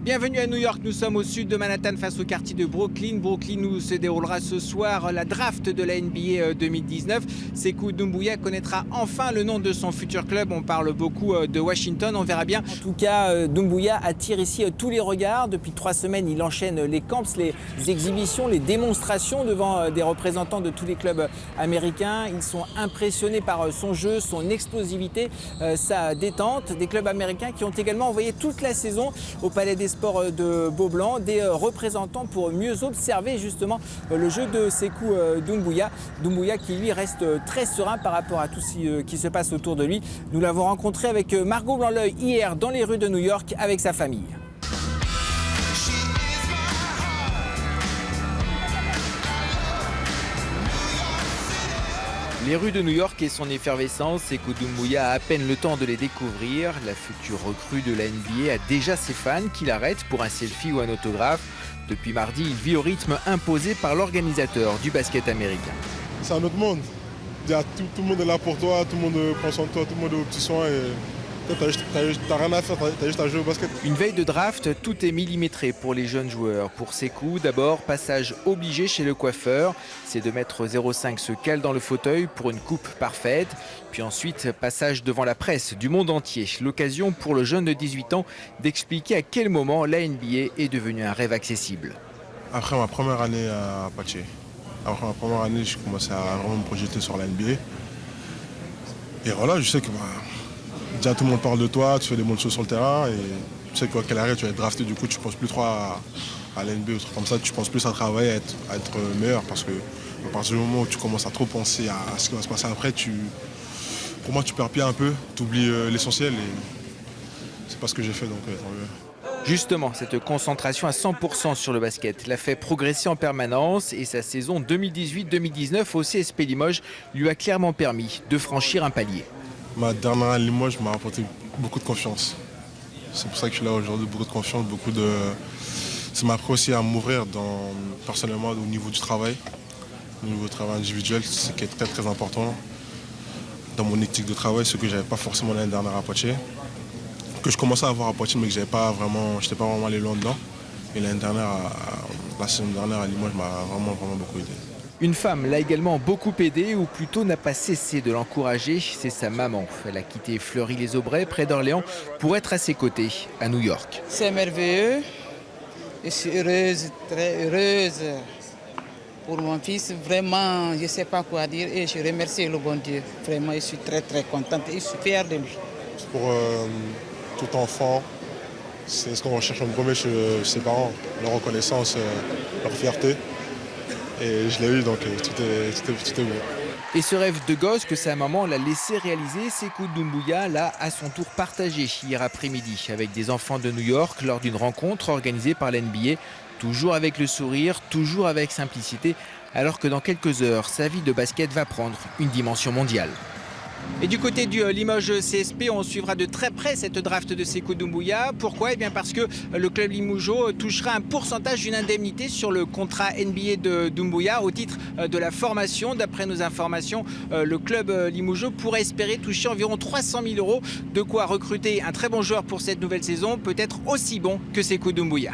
Bienvenue à New York, nous sommes au sud de Manhattan face au quartier de Brooklyn. Brooklyn où se déroulera ce soir la draft de la NBA 2019. Sekou Doumbouya connaîtra enfin le nom de son futur club. On parle beaucoup de Washington, on verra bien. En tout cas, Doumbouya attire ici tous les regards. Depuis 3 semaines, il enchaîne les camps, les exhibitions, les démonstrations devant des représentants de tous les clubs américains. Ils sont impressionnés par son jeu, son explosivité, sa détente. Des clubs américains qui ont également envoyé toute la saison au Palais des Sports de Beaublanc des représentants pour mieux observer justement le jeu de Sekou Doumbouya. Doumbouya qui lui reste très serein par rapport à tout ce qui se passe autour de lui. Nous l'avons rencontré avec Margot Blanc-L'Oeil hier dans les rues de New York avec sa famille. Les rues de New York et son effervescence, Sekou Doumbouya a à peine le temps de les découvrir. La future recrue de la NBA a déjà ses fans qui l'arrêtent pour un selfie ou un autographe. Depuis mardi, il vit au rythme imposé par l'organisateur du basket américain. C'est un autre monde. Tout le monde est là pour toi, tout le monde prend soin de toi, tout le monde est aux petits soins. Et t'as rien à faire, t'as juste à jouer au basket. Une veille de draft, tout est millimétré pour les jeunes joueurs. Pour Sekou, d'abord, passage obligé chez le coiffeur. Ses 2,05 m se calent dans le fauteuil pour une coupe parfaite. Puis ensuite, passage devant la presse du monde entier. L'occasion pour le jeune de 18 ans d'expliquer à quel moment la NBA est devenue un rêve accessible. Après ma première année à Apache, après ma première année, j'ai commencé à vraiment me projeter sur la NBA. Et voilà, je sais que déjà tout le monde parle de toi, tu fais des bonnes choses sur le terrain et tu sais qu'à quelle arrive tu vas être drafté, du coup tu ne penses plus trop à l'NBA ou trucs comme ça, tu penses plus à travailler, à être meilleur parce que à partir du moment où tu commences à trop penser à ce qui va se passer après, pour moi tu perds pied un peu, tu oublies l'essentiel et c'est pas ce que j'ai fait donc tant mieux. Justement, cette concentration à 100% sur le basket l'a fait progresser en permanence et sa saison 2018-2019 au CSP Limoges lui a clairement permis de franchir un palier. Ma dernière année à Limoges m'a apporté beaucoup de confiance. C'est pour ça que je suis là aujourd'hui, beaucoup de confiance, Ça m'a appris aussi à m'ouvrir personnellement au niveau du travail, au niveau du travail individuel, ce qui est très très important dans mon éthique de travail, ce que je n'avais pas forcément l'année dernière à Poitiers, que je commençais à avoir à Poitiers mais que je n'étais pas vraiment allé loin dedans. Et la saison dernière à Limoges m'a vraiment beaucoup aidé. Une femme l'a également beaucoup aidé, ou plutôt n'a pas cessé de l'encourager, c'est sa maman. Elle a quitté Fleury-les-Aubrais, près d'Orléans, pour être à ses côtés, à New York. C'est merveilleux, je suis heureuse, très heureuse. Pour mon fils, vraiment, je ne sais pas quoi dire et je remercie le bon Dieu. Vraiment, je suis très très contente et je suis fière de lui. Pour tout enfant, c'est ce qu'on recherche en premier chez ses parents, leur reconnaissance, leur fierté. Et je l'ai eu, donc tout est bon. Et ce rêve de gosse que sa maman l'a laissé réaliser, Sekou Doumbouya l'a à son tour partagé hier après-midi avec des enfants de New York lors d'une rencontre organisée par l'NBA. Toujours avec le sourire, toujours avec simplicité, alors que dans quelques heures, sa vie de basket va prendre une dimension mondiale. Et du côté du Limoges CSP, on suivra de très près cette draft de Sekou Doumbouya. Pourquoi ? Eh bien parce que le club limougeaud touchera un pourcentage d'une indemnité sur le contrat NBA de Doumbouya au titre de la formation. D'après nos informations, le club limougeaud pourrait espérer toucher environ 300 000 €, de quoi recruter un très bon joueur pour cette nouvelle saison, peut-être aussi bon que Sekou Doumbouya.